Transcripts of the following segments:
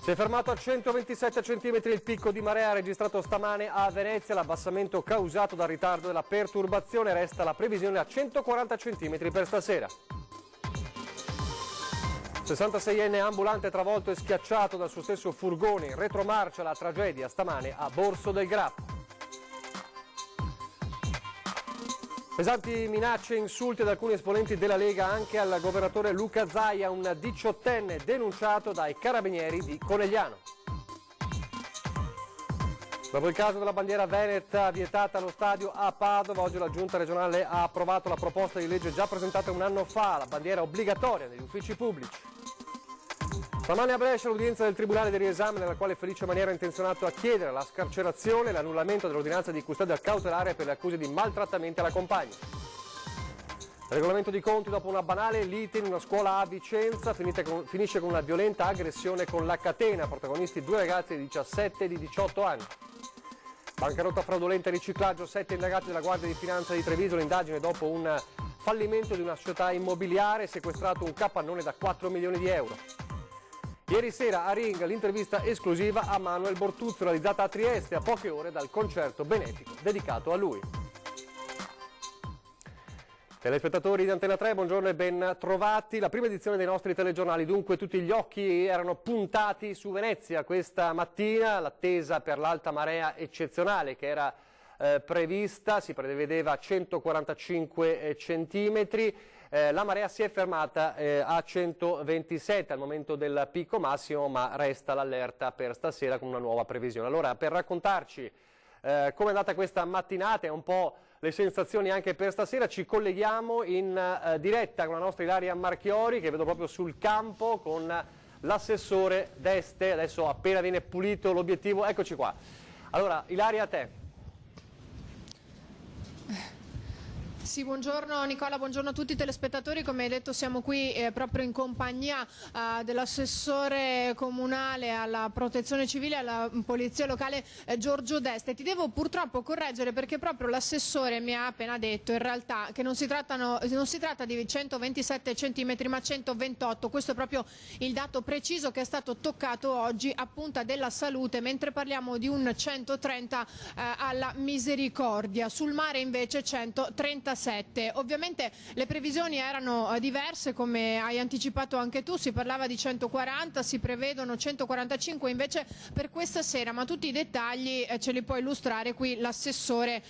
Si è fermato a 127 cm il picco di marea registrato stamane a Venezia. L'abbassamento causato dal ritardo della perturbazione, resta la previsione a 140 cm per stasera. 66enne ambulante travolto e schiacciato dal suo stesso furgone in retromarcia, la tragedia stamane a Borso del Grappa. Pesanti minacce e insulti ad alcuni esponenti della Lega anche al governatore Luca Zaia, un 18enne denunciato dai carabinieri di Conegliano. Dopo il caso della bandiera veneta vietata allo stadio a Padova, oggi la Giunta regionale ha approvato la proposta di legge già presentata un anno fa, la bandiera obbligatoria negli uffici pubblici. Stamane a Brescia l'udienza del Tribunale di riesame, nella quale Felice Maniera ha intenzionato a chiedere la scarcerazione e l'annullamento dell'ordinanza di custodia cautelare per le accuse di maltrattamenti alla compagna. Regolamento di conti dopo una banale lite in una scuola a Vicenza, finisce con una violenta aggressione con la catena, protagonisti due ragazzi di 17 e di 18 anni. Bancarotta fraudolenta e riciclaggio, 7 indagati della Guardia di Finanza di Treviso, l'indagine dopo un fallimento di una società immobiliare, sequestrato un capannone da 4 milioni di euro. Ieri sera a Ring l'intervista esclusiva a Manuel Bortuzzo, realizzata a Trieste a poche ore dal concerto benefico dedicato a lui. Telespettatori di Antena 3, buongiorno e ben trovati. La prima edizione dei nostri telegiornali, dunque tutti gli occhi erano puntati su Venezia questa mattina, l'attesa per l'alta marea eccezionale che era prevista, si prevedeva 145 centimetri. La marea si è fermata a 127 al momento del picco massimo, ma resta l'allerta per stasera con una nuova previsione. Allora, per raccontarci come è andata questa mattinata e un po' le sensazioni anche per stasera, ci colleghiamo in diretta con la nostra Ilaria Marchiori, che vedo proprio sul campo con l'assessore D'Este. Adesso appena viene pulito l'obiettivo, eccoci qua. Allora, Ilaria, a te. Sì, buongiorno Nicola, buongiorno a tutti i telespettatori. Come hai detto siamo qui proprio in compagnia dell'assessore comunale alla protezione civile e alla polizia locale Giorgio D'Este. Ti devo purtroppo correggere perché proprio l'assessore mi ha appena detto in realtà che non si tratta di 127 centimetri ma 128. Questo è proprio il dato preciso che è stato toccato oggi a Punta della Salute, mentre parliamo di un 130 alla Misericordia. Sul mare invece 137. Ovviamente le previsioni erano diverse, come hai anticipato anche tu, si parlava di 140, si prevedono 145 invece per questa sera, ma tutti i dettagli ce li può illustrare qui l'assessore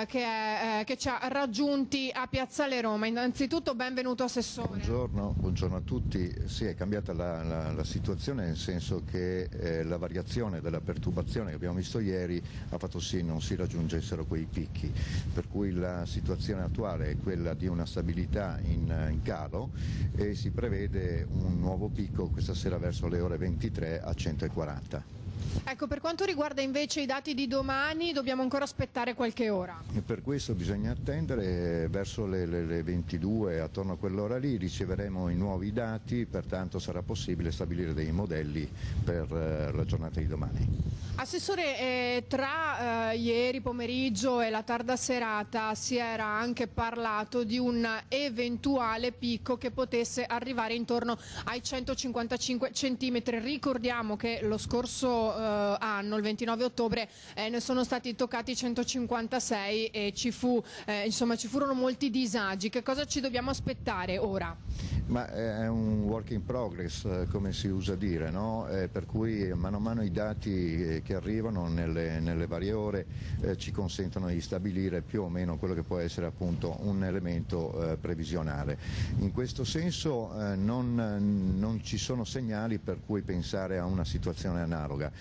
che ci ha raggiunti a Piazzale Roma. Innanzitutto benvenuto assessore. Buongiorno a tutti. Sì, è cambiata la situazione, nel senso che la variazione della perturbazione che abbiamo visto ieri ha fatto sì non si raggiungessero quei picchi, per cui la situazione attuale è quella di una stabilità in calo e si prevede un nuovo picco questa sera verso le ore 23 a 140. Ecco, per quanto riguarda invece i dati di domani dobbiamo ancora aspettare qualche ora. E per questo bisogna attendere, verso le 22, attorno a quell'ora lì riceveremo i nuovi dati, pertanto sarà possibile stabilire dei modelli per la giornata di domani. Assessore, tra ieri pomeriggio e la tarda serata si era anche parlato di un eventuale picco che potesse arrivare intorno ai 155 centimetri. Ricordiamo che lo scorso anno, il 29 ottobre, ne sono stati toccati 156 e ci furono molti disagi. Che cosa ci dobbiamo aspettare ora? Ma è un work in progress, come si usa dire, no? Per cui mano a mano i dati che arrivano nelle varie ore ci consentono di stabilire più o meno quello che può essere appunto un elemento previsionale. In questo senso non ci sono segnali per cui pensare a una situazione analoga.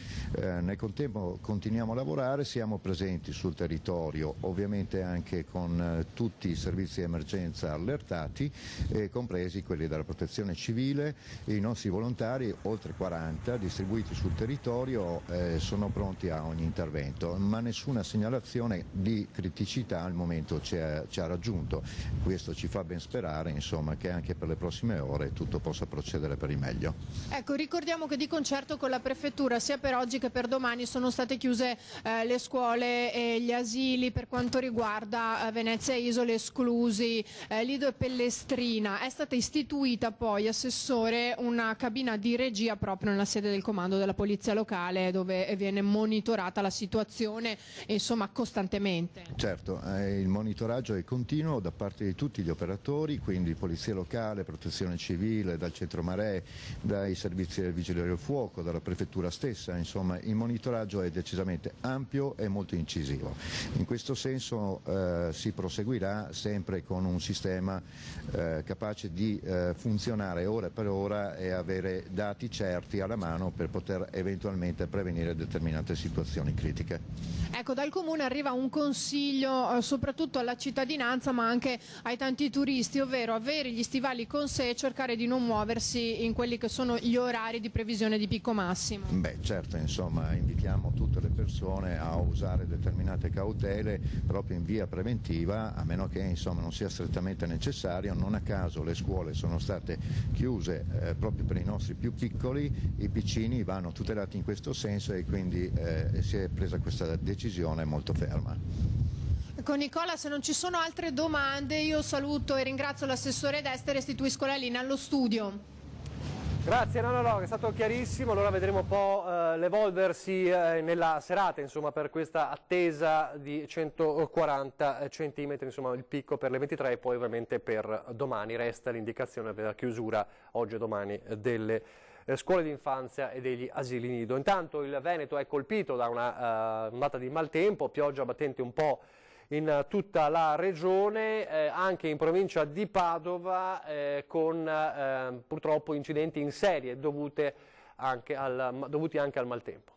Nel contempo continuiamo a lavorare, siamo presenti sul territorio, ovviamente anche con tutti i servizi di emergenza allertati, compresi quelli della protezione civile, e i nostri volontari, oltre 40, distribuiti sul territorio, sono pronti a ogni intervento, ma nessuna segnalazione di criticità al momento ci ha raggiunto. Questo ci fa ben sperare, insomma, che anche per le prossime ore tutto possa procedere per il meglio. Ecco, ricordiamo che di concerto con la Prefettura sia per oggi che per domani sono state chiuse le scuole e gli asili per quanto riguarda Venezia e Isole esclusi Lido e Pellestrina. È stata istituita poi, Assessore, una cabina di regia proprio nella sede del comando della Polizia Locale, dove viene monitorata la situazione, insomma, costantemente. Certo, il monitoraggio è continuo da parte di tutti gli operatori, quindi Polizia Locale, Protezione Civile, dal Centro Maree, dai servizi del Vigili del Fuoco, dalla Prefettura stessa, insomma il monitoraggio è decisamente ampio e molto incisivo. In questo senso si proseguirà sempre con un sistema capace di funzionare ora per ora e avere dati certi alla mano per poter eventualmente prevenire determinate situazioni critiche. Ecco, dal Comune arriva un consiglio soprattutto alla cittadinanza ma anche ai tanti turisti, ovvero avere gli stivali con sé e cercare di non muoversi in quelli che sono gli orari di previsione di picco massimo. Beh, certo, insomma, invitiamo tutte le persone a usare determinate cautele proprio in via preventiva, a meno che insomma non sia strettamente necessario. Non a caso le scuole sono state chiuse proprio per i nostri più piccoli, i piccini vanno tutelati in questo senso e quindi si è presa questa decisione molto ferma. Con Nicola, se non ci sono altre domande, io saluto e ringrazio l'assessore Desta e restituisco la linea allo studio. Grazie, no, è stato chiarissimo. Allora vedremo un po' l'evolversi nella serata, insomma, per questa attesa di 140 centimetri, insomma, il picco per le 23 e poi ovviamente per domani resta l'indicazione della chiusura oggi e domani delle scuole d'infanzia e degli asili nido. Intanto il Veneto è colpito da una ondata di maltempo, pioggia battente un po' in tutta la regione, anche in provincia di Padova, con purtroppo incidenti in serie dovuti anche al maltempo.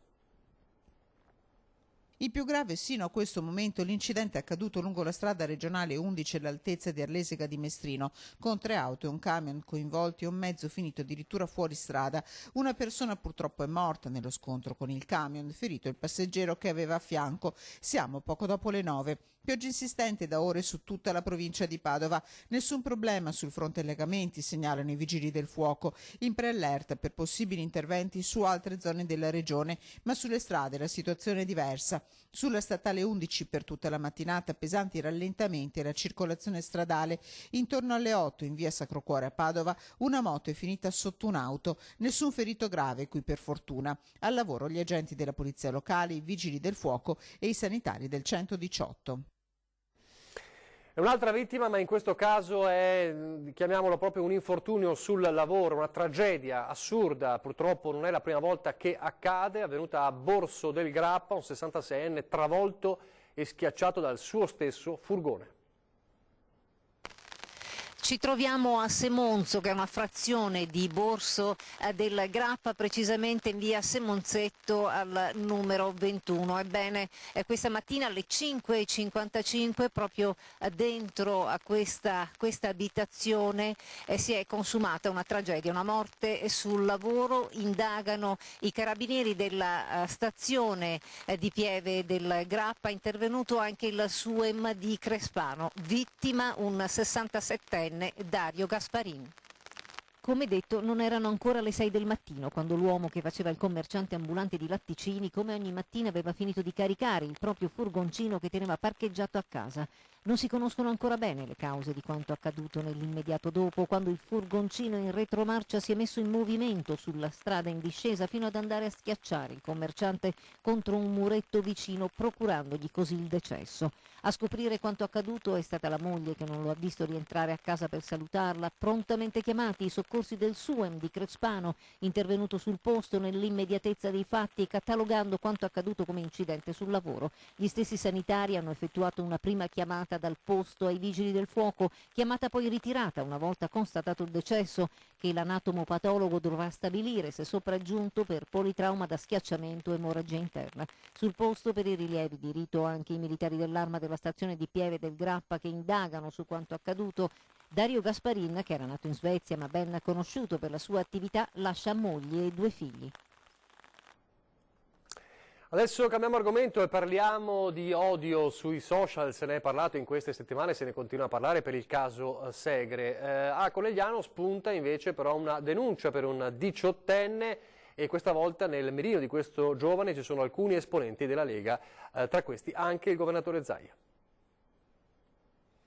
Il più grave sino a questo momento l'incidente è accaduto lungo la strada regionale 11 all'altezza di Arlesica di Mestrino, con 3 auto e un camion coinvolti e un mezzo finito addirittura fuori strada. Una persona purtroppo è morta nello scontro con il camion, ferito il passeggero che aveva a fianco. Siamo poco dopo le 9. Pioggia insistente da ore su tutta la provincia di Padova. Nessun problema sul fronte allegamenti, segnalano i vigili del fuoco, in preallerta per possibili interventi su altre zone della regione, ma sulle strade la situazione è diversa. Sulla statale 11 per tutta la mattinata pesanti rallentamenti e la circolazione stradale. Intorno alle 8 in via Sacro Cuore a Padova una moto è finita sotto un'auto, nessun ferito grave qui per fortuna. Al lavoro gli agenti della polizia locale, i vigili del fuoco e i sanitari del 118. È un'altra vittima, ma in questo caso è, chiamiamolo proprio un infortunio sul lavoro, una tragedia assurda, purtroppo non è la prima volta che accade, è avvenuta a Borso del Grappa, un 66enne travolto e schiacciato dal suo stesso furgone. Ci troviamo a Semonzo, che è una frazione di Borso del Grappa, precisamente in via Semonzetto al numero 21. Ebbene, questa mattina alle 5:55, proprio dentro a questa abitazione, si è consumata una tragedia, una morte sul lavoro. Indagano i carabinieri della stazione di Pieve del Grappa, intervenuto anche il SUEM di Crespano. Vittima un 67enne. Dario Gasparin. Come detto, non erano ancora le 6 del mattino quando l'uomo che faceva il commerciante ambulante di latticini, come ogni mattina, aveva finito di caricare il proprio furgoncino che teneva parcheggiato a casa. Non si conoscono ancora bene le cause di quanto accaduto nell'immediato dopo, quando il furgoncino in retromarcia si è messo in movimento sulla strada in discesa fino ad andare a schiacciare il commerciante contro un muretto vicino, procurandogli così il decesso. A scoprire quanto accaduto è stata la moglie, che non lo ha visto rientrare a casa per salutarla. Prontamente chiamati i soccorsi del SUEM di Crespano, intervenuto sul posto nell'immediatezza dei fatti, catalogando quanto accaduto come incidente sul lavoro. Gli stessi sanitari hanno effettuato una prima chiamata dal posto ai vigili del fuoco, chiamata poi ritirata una volta constatato il decesso, che l'anatomopatologo dovrà stabilire se sopraggiunto per politrauma da schiacciamento e emorragia interna. Sul posto, per i rilievi di rito, anche i militari dell'Arma della stazione di Pieve del Grappa, che indagano su quanto accaduto. Dario Gasparin, che era nato in Svezia ma ben conosciuto per la sua attività, lascia moglie e 2 figli. Adesso cambiamo argomento e parliamo di odio sui social. Se ne è parlato in queste settimane, se ne continua a parlare per il caso Segre. A Conegliano spunta invece però una denuncia per un 18enne e questa volta nel mirino di questo giovane ci sono alcuni esponenti della Lega, tra questi anche il governatore Zaia.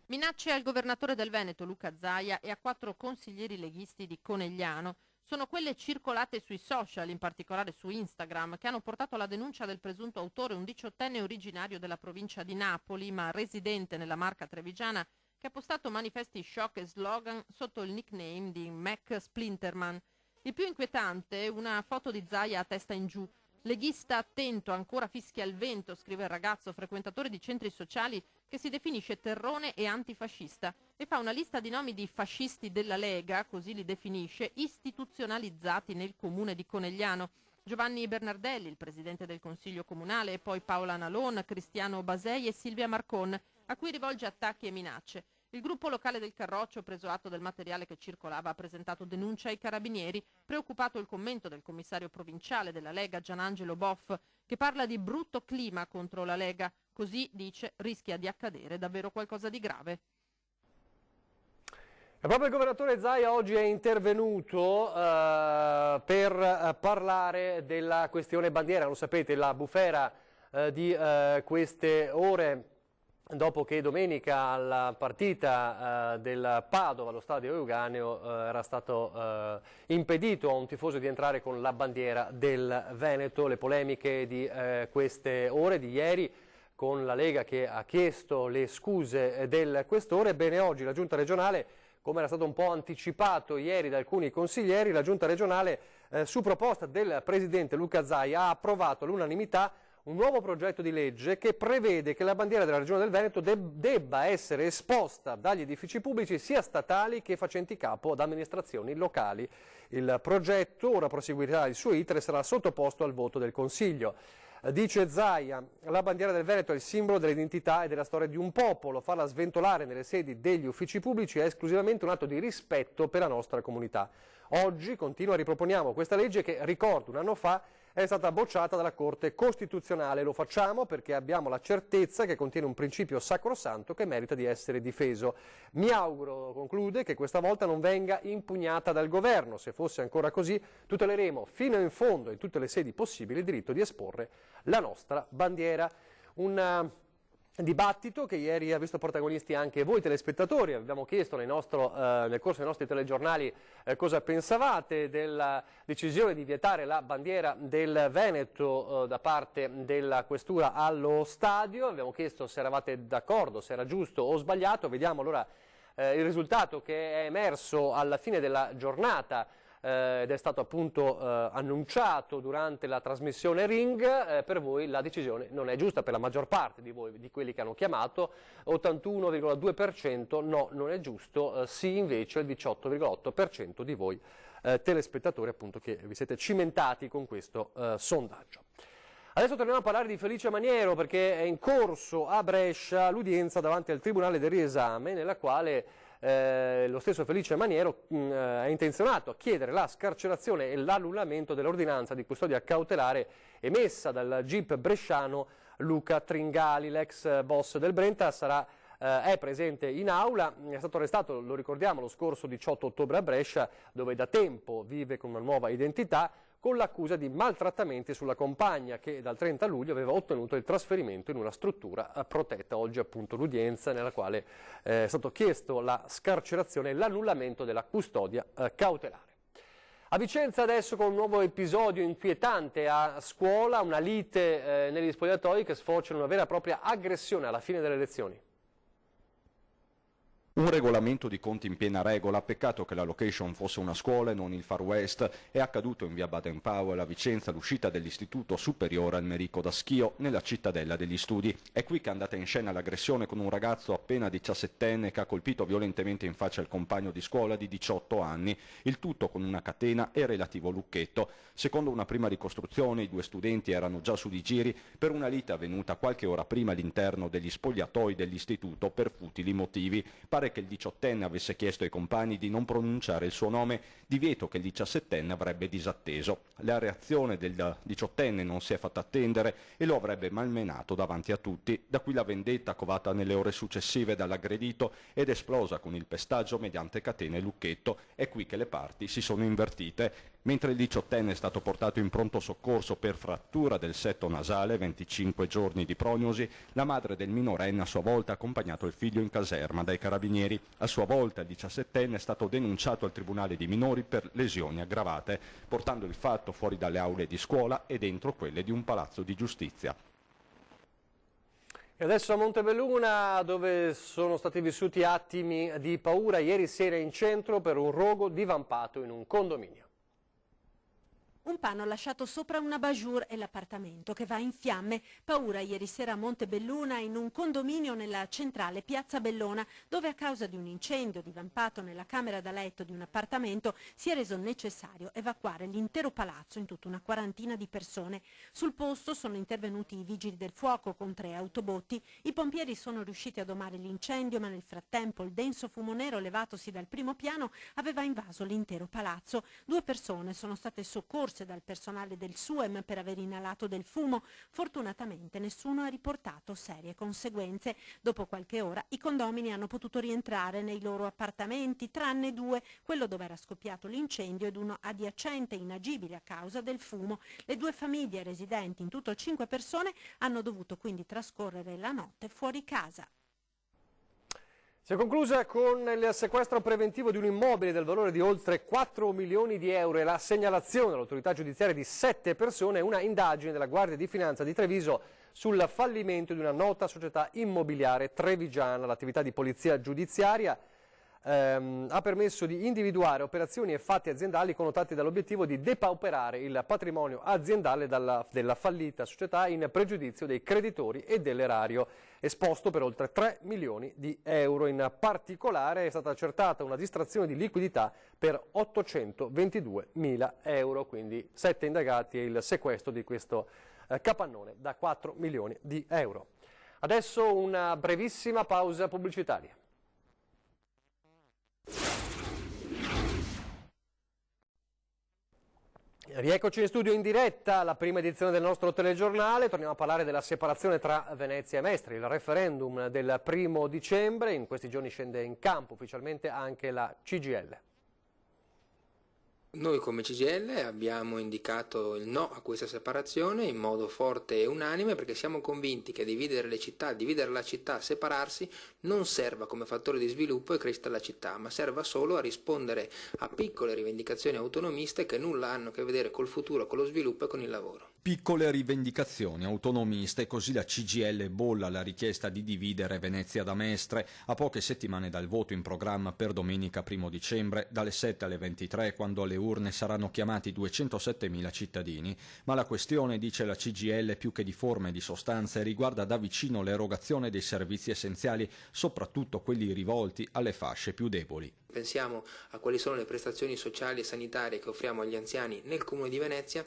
Minacce al governatore del Veneto Luca Zaia e a 4 consiglieri leghisti di Conegliano sono quelle circolate sui social, in particolare su Instagram, che hanno portato alla denuncia del presunto autore, un 18enne originario della provincia di Napoli, ma residente nella Marca trevigiana, che ha postato manifesti shock e slogan sotto il nickname di Mac Splinterman. Il più inquietante, una foto di Zaia a testa in giù. Leghista attento, ancora fischia il vento, scrive il ragazzo, frequentatore di centri sociali, che si definisce terrone e antifascista e fa una lista di nomi di fascisti della Lega, così li definisce, istituzionalizzati nel comune di Conegliano. Giovanni Bernardelli, il presidente del Consiglio Comunale, e poi Paola Nalon, Cristiano Basei e Silvia Marcon, a cui rivolge attacchi e minacce. Il gruppo locale del Carroccio, preso atto del materiale che circolava, ha presentato denuncia ai carabinieri, preoccupato il commento del commissario provinciale della Lega Gianangelo Boff, che parla di brutto clima contro la Lega. Così, dice, rischia di accadere davvero qualcosa di grave. E proprio il governatore Zaia oggi è intervenuto per parlare della questione bandiera. Lo sapete, la bufera di queste ore, dopo che domenica alla partita del Padova allo stadio Euganeo era stato impedito a un tifoso di entrare con la bandiera del Veneto. Le polemiche di queste ore, di ieri, con la Lega che ha chiesto le scuse del questore. Bene, oggi la Giunta regionale, come era stato un po' anticipato ieri da alcuni consiglieri, la Giunta regionale su proposta del presidente Luca Zaia ha approvato all'unanimità un nuovo progetto di legge che prevede che la bandiera della Regione del Veneto debba essere esposta dagli edifici pubblici sia statali che facenti capo ad amministrazioni locali. Il progetto ora proseguirà il suo iter e sarà sottoposto al voto del Consiglio. Dice Zaia, la bandiera del Veneto è il simbolo dell'identità e della storia di un popolo. Farla sventolare nelle sedi degli uffici pubblici è esclusivamente un atto di rispetto per la nostra comunità. Oggi, continua, riproponiamo questa legge che, ricordo, un anno fa è stata bocciata dalla Corte Costituzionale. Lo facciamo perché abbiamo la certezza che contiene un principio sacrosanto che merita di essere difeso. Mi auguro, conclude, che questa volta non venga impugnata dal governo. Se fosse ancora così, tuteleremo fino in fondo, in tutte le sedi possibili, il diritto di esporre la nostra bandiera. Un dibattito che ieri ha visto protagonisti anche voi telespettatori. Abbiamo chiesto nel corso dei nostri telegiornali cosa pensavate della decisione di vietare la bandiera del Veneto da parte della questura allo stadio. Abbiamo chiesto se eravate d'accordo, se era giusto o sbagliato. Vediamo allora il risultato che è emerso alla fine della giornata ed è stato appunto annunciato durante la trasmissione Ring. Per voi la decisione non è giusta, per la maggior parte di voi, di quelli che hanno chiamato, 81,2% no, non è giusto, sì invece il 18,8% di voi telespettatori, appunto, che vi siete cimentati con questo sondaggio. Adesso torniamo a parlare di Felice Maniero, perché è in corso a Brescia l'udienza davanti al Tribunale del Riesame, nella quale lo stesso Felice Maniero è intenzionato a chiedere la scarcerazione e l'annullamento dell'ordinanza di custodia cautelare emessa dal GIP bresciano Luca Tringali. L'ex boss del Brenta è presente in aula, è stato arrestato, lo ricordiamo, lo scorso 18 ottobre a Brescia, dove da tempo vive con una nuova identità, con l'accusa di maltrattamenti sulla compagna che dal 30 luglio aveva ottenuto il trasferimento in una struttura protetta. Oggi appunto l'udienza nella quale è stato chiesto la scarcerazione e l'annullamento della custodia cautelare. A Vicenza adesso con un nuovo episodio inquietante a scuola, una lite negli spogliatoi che sfocia in una vera e propria aggressione alla fine delle lezioni. Un regolamento di conti in piena regola, peccato che la location fosse una scuola e non il Far West. È accaduto in via Baden-Powell a Vicenza l'uscita dell'Istituto Superiore Almerico da Schio nella cittadella degli studi. È qui che è andata in scena l'aggressione con un ragazzo appena 17enne che ha colpito violentemente in faccia il compagno di scuola di 18 anni, il tutto con una catena e relativo lucchetto. Secondo una prima ricostruzione i due studenti erano già su di giri per una lite avvenuta qualche ora prima all'interno degli spogliatoi dell'istituto per futili motivi. Pare che il 18enne avesse chiesto ai compagni di non pronunciare il suo nome, divieto che il 17enne avrebbe disatteso. La reazione del 18enne non si è fatta attendere e lo avrebbe malmenato davanti a tutti. Da qui la vendetta covata nelle ore successive dall'aggredito ed esplosa con il pestaggio mediante catena e lucchetto. È qui che le parti si sono invertite. Mentre il 18enne è stato portato in pronto soccorso per frattura del setto nasale, 25 giorni di prognosi, la madre del minorenne a sua volta ha accompagnato il figlio in caserma dai carabinieri. A sua volta il 17enne è stato denunciato al Tribunale dei minori per lesioni aggravate, portando il fatto fuori dalle aule di scuola e dentro quelle di un palazzo di giustizia. E adesso a Montebelluna, dove sono stati vissuti attimi di paura ieri sera in centro per un rogo divampato in un condominio. Un panno lasciato sopra una bajour e l'appartamento che va in fiamme. Paura ieri sera a Montebelluna in un condominio nella centrale Piazza Bellona, dove a causa di un incendio divampato nella camera da letto di un appartamento si è reso necessario evacuare l'intero palazzo in tutta una quarantina di persone. Sul posto sono intervenuti i vigili del fuoco con 3 autobotti. I pompieri sono riusciti a domare l'incendio, ma nel frattempo il denso fumo nero levatosi dal primo piano aveva invaso l'intero palazzo. 2 persone sono state soccorse dal personale del SUEM per aver inalato del fumo. Fortunatamente nessuno ha riportato serie conseguenze. Dopo qualche ora i condomini hanno potuto rientrare nei loro appartamenti, tranne 2, quello dove era scoppiato l'incendio ed uno adiacente inagibile a causa del fumo. Le 2 famiglie residenti, in tutto 5 persone, hanno dovuto quindi trascorrere la notte fuori casa. Si è conclusa con il sequestro preventivo di un immobile del valore di oltre 4 milioni di euro e la segnalazione all'autorità giudiziaria di 7 persone e una indagine della Guardia di Finanza di Treviso sul fallimento di una nota società immobiliare trevigiana. L'attività di polizia giudiziaria ha permesso di individuare operazioni e fatti aziendali connotati dall'obiettivo di depauperare il patrimonio aziendale della fallita società in pregiudizio dei creditori e dell'erario, esposto per oltre 3 milioni di euro. In particolare è stata accertata una distrazione di liquidità per 822 mila euro, quindi 7 indagati e il sequestro di questo capannone da 4 milioni di euro. Adesso una brevissima pausa pubblicitaria. Rieccoci in studio in diretta, la prima edizione del nostro telegiornale. Torniamo a parlare della separazione tra Venezia e Mestre, il referendum del 1° dicembre. In questi giorni scende in campo ufficialmente anche la CGIL. Noi come CGIL abbiamo indicato il no a questa separazione in modo forte e unanime, perché siamo convinti che dividere la città, separarsi, non serva come fattore di sviluppo e crescita della città, ma serva solo a rispondere a piccole rivendicazioni autonomiste che nulla hanno a che vedere col futuro, con lo sviluppo e con il lavoro. Piccole rivendicazioni autonomiste, così la CGIL bolla la richiesta di dividere Venezia da Mestre a poche settimane dal voto in programma per domenica 1° dicembre dalle 7 alle 23, quando alle urne saranno chiamati 207.000 cittadini. Ma la questione, dice la CGIL, più che di forma e di sostanze, riguarda da vicino l'erogazione dei servizi essenziali, soprattutto quelli rivolti alle fasce più deboli. Pensiamo a quali sono le prestazioni sociali e sanitarie che offriamo agli anziani nel Comune di Venezia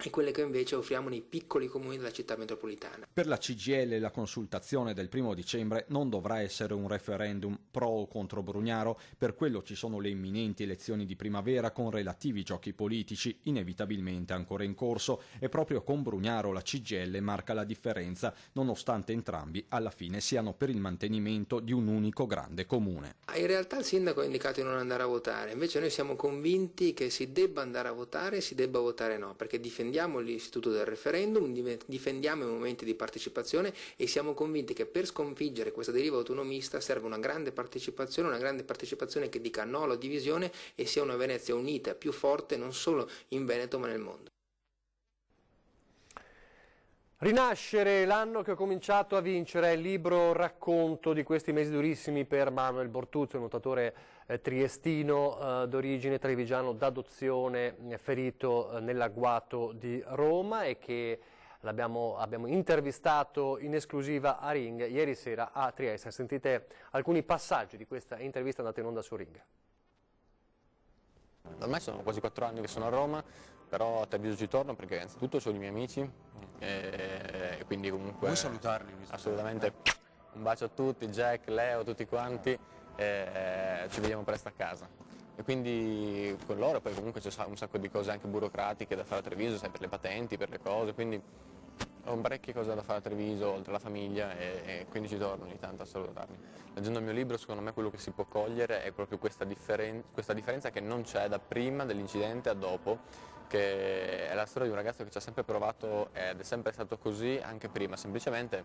e quelle che invece offriamo nei piccoli comuni della città metropolitana. Per la CGIL la consultazione del 1° dicembre non dovrà essere un referendum pro o contro Brugnaro, per quello ci sono le imminenti elezioni di primavera con relativi giochi politici inevitabilmente ancora in corso, e proprio con Brugnaro la CGIL marca la differenza, nonostante entrambi alla fine siano per il mantenimento di un unico grande comune. In realtà il sindaco ha indicato di non andare a votare, invece noi siamo convinti che si debba andare a votare e si debba votare no, perché difendiamo l'istituto del referendum, difendiamo i momenti di partecipazione e siamo convinti che per sconfiggere questa deriva autonomista serve una grande partecipazione che dica no alla divisione e sia una Venezia unita, più forte non solo in Veneto ma nel mondo. Rinascere, l'anno che ho cominciato a vincere, è il libro racconto di questi mesi durissimi per Manuel Bortuzzo, un nuotatore triestino d'origine trevigiano d'adozione, ferito nell'agguato di Roma, e che abbiamo intervistato in esclusiva a Ring ieri sera a Trieste. Sentite alcuni passaggi di questa intervista andata in onda su Ring. Ormai sono quasi 4 anni che sono a Roma, però a Treviso ci torno perché innanzitutto sono i miei amici e quindi comunque... Vuoi salutarli? Assolutamente. Un bacio a tutti, Jack, Leo, tutti quanti, ci vediamo presto a casa. E quindi con loro poi comunque c'è un sacco di cose anche burocratiche da fare a Treviso, sai, per le patenti, per le cose, quindi ho parecchie cose da fare a Treviso, oltre alla famiglia, e quindi ci torno ogni tanto a salutarmi. Leggendo il mio libro, secondo me quello che si può cogliere è proprio questa differenza che non c'è da prima dell'incidente a dopo, che è la storia di un ragazzo che ci ha sempre provato ed è sempre stato così anche prima, semplicemente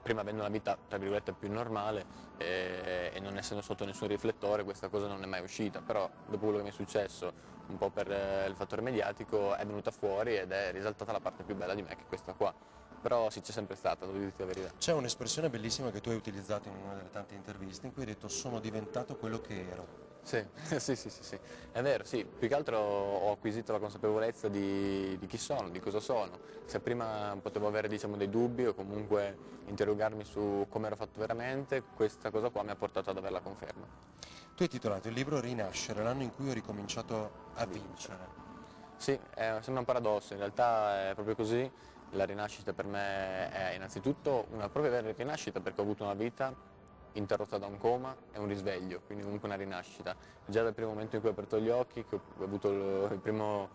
prima avendo una vita tra virgolette più normale e non essendo sotto nessun riflettore, questa cosa non è mai uscita, però dopo quello che mi è successo un po' per il fattore mediatico è venuta fuori ed è risaltata la parte più bella di me, che è questa qua. Però sì, c'è sempre stata, devo dirti la verità. C'è un'espressione bellissima che tu hai utilizzato in una delle tante interviste in cui hai detto sono diventato quello che ero. Sì, sì, è vero, sì, più che altro ho acquisito la consapevolezza di chi sono, di cosa sono. Se prima potevo avere dei dubbi o comunque interrogarmi su come ero fatto veramente, questa cosa qua mi ha portato ad avere la conferma. Tu hai titolato il libro Rinascere, l'anno in cui ho ricominciato a vincere. Sì, sembra un paradosso, in realtà è proprio così. La rinascita per me è innanzitutto una propria vera rinascita, perché ho avuto una vita interrotta da un coma e un risveglio, quindi comunque una rinascita. Già dal primo momento in cui ho aperto gli occhi, che ho avuto il primo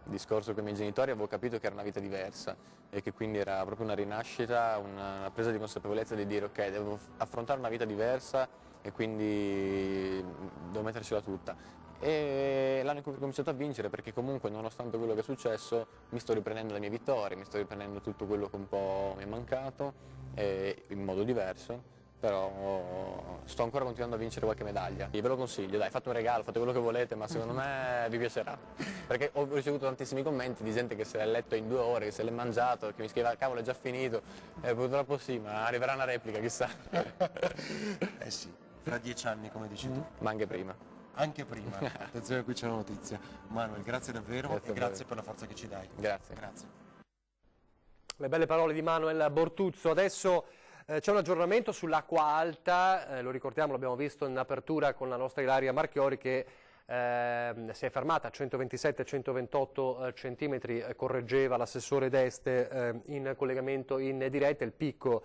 discorso con i miei genitori, avevo capito che era una vita diversa e che quindi era proprio una rinascita, una presa di consapevolezza di dire ok, devo affrontare una vita diversa e quindi devo mettercela tutta. E l'anno in cui ho cominciato a vincere, perché comunque nonostante quello che è successo mi sto riprendendo le mie vittorie, mi sto riprendendo tutto quello che un po' mi è mancato in modo diverso. Però sto ancora continuando a vincere qualche medaglia. Io ve lo consiglio, dai, fate un regalo, fate quello che volete, ma secondo me vi piacerà. Perché ho ricevuto tantissimi commenti di gente che se l'è letto in 2 ore, che se l'è mangiato, che mi scriveva cavolo è già finito. Purtroppo sì, ma arriverà una replica, chissà. Eh sì, fra 10 anni come dici tu. Ma anche prima. Anche prima, attenzione, qui c'è una notizia. Manuel, grazie davvero e grazie per la forza che ci dai. Grazie. Le belle parole di Manuel Bortuzzo. Adesso c'è un aggiornamento sull'acqua alta, lo ricordiamo, l'abbiamo visto in apertura con la nostra Ilaria Marchiori che si è fermata a 127-128 centimetri, correggeva l'assessore D'Este in collegamento in diretta, il picco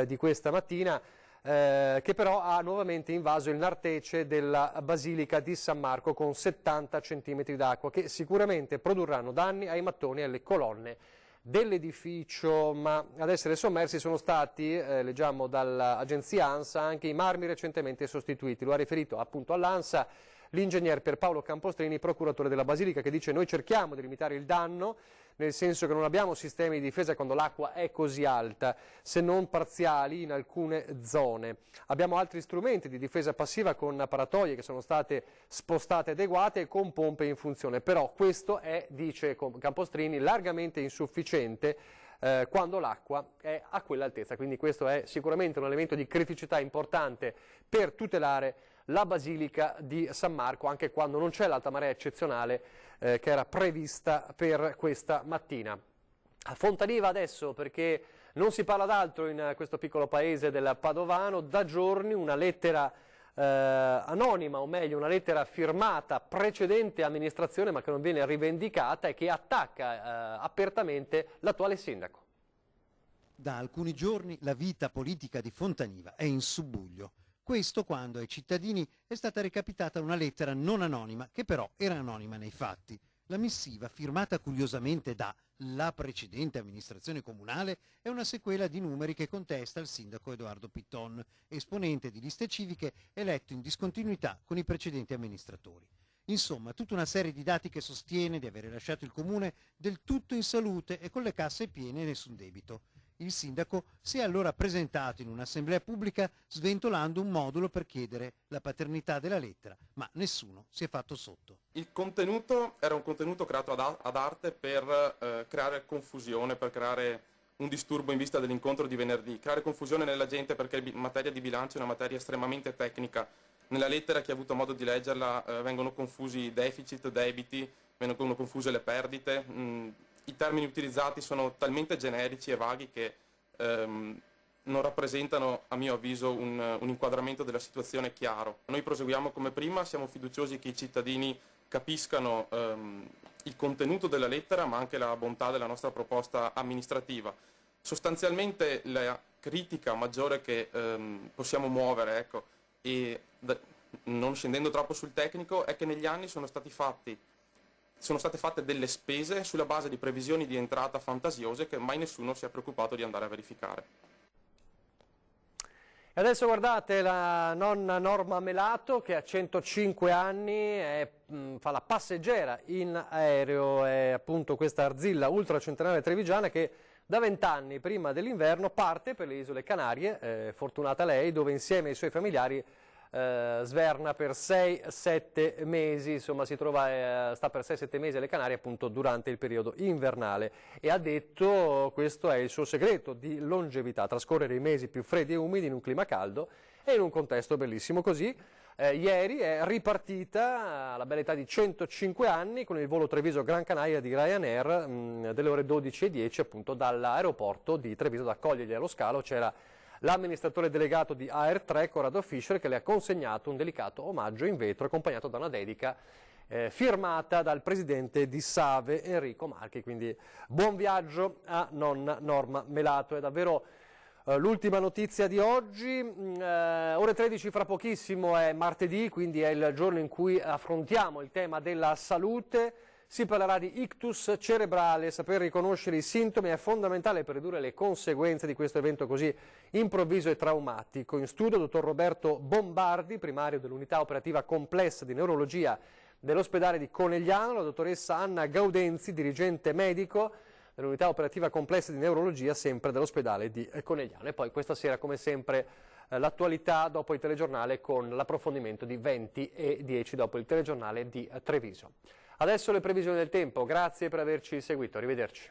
di questa mattina, che però ha nuovamente invaso il nartece della Basilica di San Marco con 70 centimetri d'acqua che sicuramente produrranno danni ai mattoni e alle colonne dell'edificio, ma ad essere sommersi sono stati, leggiamo dall'agenzia ANSA, anche i marmi recentemente sostituiti. Lo ha riferito appunto all'ANSA l'ingegner Pierpaolo Campostrini, procuratore della Basilica, che dice: noi cerchiamo di limitare il danno, nel senso che non abbiamo sistemi di difesa quando l'acqua è così alta, se non parziali in alcune zone. Abbiamo altri strumenti di difesa passiva con paratoie che sono state spostate adeguate e con pompe in funzione, però questo è, dice Campostrini, largamente insufficiente quando l'acqua è a quell'altezza, quindi questo è sicuramente un elemento di criticità importante per tutelare la Basilica di San Marco, anche quando non c'è l'alta marea eccezionale che era prevista per questa mattina. A Fontaniva adesso, perché non si parla d'altro in questo piccolo paese del Padovano, da giorni una lettera anonima, o meglio una lettera firmata precedente amministrazione ma che non viene rivendicata e che attacca apertamente l'attuale sindaco. Da alcuni giorni la vita politica di Fontaniva è in subbuglio. Questo quando ai cittadini è stata recapitata una lettera non anonima, che però era anonima nei fatti. La missiva, firmata curiosamente da la precedente amministrazione comunale, è una sequela di numeri che contesta il sindaco Edoardo Pitton, esponente di liste civiche eletto in discontinuità con i precedenti amministratori. Insomma, tutta una serie di dati che sostiene di avere lasciato il comune del tutto in salute e con le casse piene e nessun debito. Il sindaco si è allora presentato in un'assemblea pubblica sventolando un modulo per chiedere la paternità della lettera, ma nessuno si è fatto sotto. Il contenuto era un contenuto creato ad arte per creare confusione, per creare un disturbo in vista dell'incontro di venerdì, creare confusione nella gente perché in materia di bilancio è una materia estremamente tecnica. Nella lettera, chi ha avuto modo di leggerla, vengono confusi i deficit, debiti, vengono confuse le perdite. I termini utilizzati sono talmente generici e vaghi che non rappresentano, a mio avviso, un inquadramento della situazione chiaro. Noi proseguiamo come prima, siamo fiduciosi che i cittadini capiscano il contenuto della lettera, ma anche la bontà della nostra proposta amministrativa. Sostanzialmente la critica maggiore che possiamo muovere, ecco, e non scendendo troppo sul tecnico, è che negli anni sono stati fatti sono state fatte delle spese sulla base di previsioni di entrata fantasiose che mai nessuno si è preoccupato di andare a verificare. E adesso guardate la nonna Norma Melato che ha 105 anni, fa la passeggera in aereo, è appunto questa Arzilla ultracentenaria trevigiana che da 20 anni prima dell'inverno parte per le isole Canarie, fortunata lei, dove insieme ai suoi familiari sverna per 6-7 mesi, insomma sta per 6-7 mesi alle Canarie appunto durante il periodo invernale, e ha detto questo è il suo segreto di longevità, trascorrere i mesi più freddi e umidi in un clima caldo e in un contesto bellissimo. Così ieri è ripartita alla bella età di 105 anni con il volo Treviso-Gran Canaria di Ryanair delle ore 12:10 appunto dall'aeroporto di Treviso. Ad accoglierli allo scalo c'era l'amministratore delegato di AR3, Corrado Fischer, che le ha consegnato un delicato omaggio in vetro accompagnato da una dedica firmata dal presidente di Save, Enrico Marchi. Quindi buon viaggio a nonna Norma Melato. È davvero l'ultima notizia di oggi. Ore 13 fra pochissimo è martedì, quindi è il giorno in cui affrontiamo il tema della salute. Si parlerà di ictus cerebrale. Saper riconoscere i sintomi è fondamentale per ridurre le conseguenze di questo evento così improvviso e traumatico. In studio dottor Roberto Bombardi, primario dell'unità operativa complessa di neurologia dell'ospedale di Conegliano, la dottoressa Anna Gaudenzi, dirigente medico dell'unità operativa complessa di neurologia sempre dell'ospedale di Conegliano. E poi questa sera, come sempre, l'attualità dopo il telegiornale con l'approfondimento di 20:10 dopo il telegiornale di Treviso. Adesso le previsioni del tempo, grazie per averci seguito, arrivederci.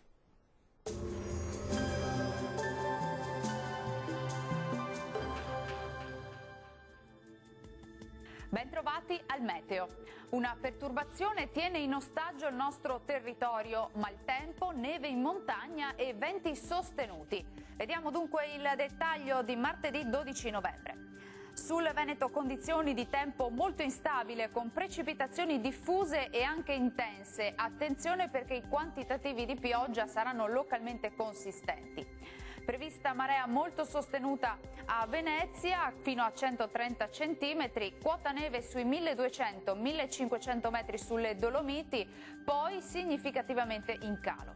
Bentrovati al meteo. Una perturbazione tiene in ostaggio il nostro territorio, maltempo, neve in montagna e venti sostenuti. Vediamo dunque il dettaglio di martedì 12 novembre. Sul Veneto condizioni di tempo molto instabile con precipitazioni diffuse e anche intense. Attenzione perché i quantitativi di pioggia saranno localmente consistenti. Prevista marea molto sostenuta a Venezia fino a 130 cm, quota neve sui 1200-1500 metri sulle Dolomiti, poi significativamente in calo.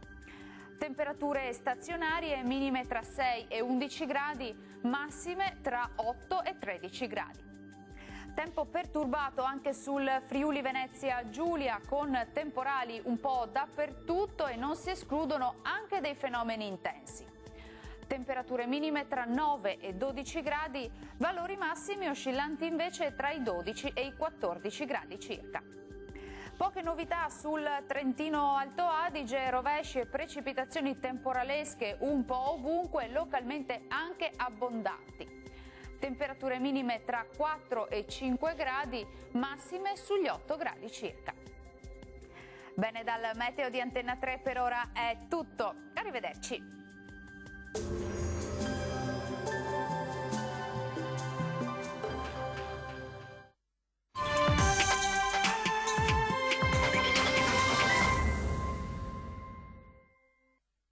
Temperature stazionarie minime tra 6 e 11 gradi, massime tra 8 e 13 gradi. Tempo perturbato anche sul Friuli Venezia Giulia con temporali un po' dappertutto e non si escludono anche dei fenomeni intensi. Temperature minime tra 9 e 12 gradi, valori massimi oscillanti invece tra i 12 e i 14 gradi circa. Poche novità sul Trentino Alto Adige, rovesci e precipitazioni temporalesche un po' ovunque, localmente anche abbondanti. Temperature minime tra 4 e 5 gradi, massime sugli 8 gradi circa. Bene, dal meteo di Antenna 3 per ora è tutto. Arrivederci.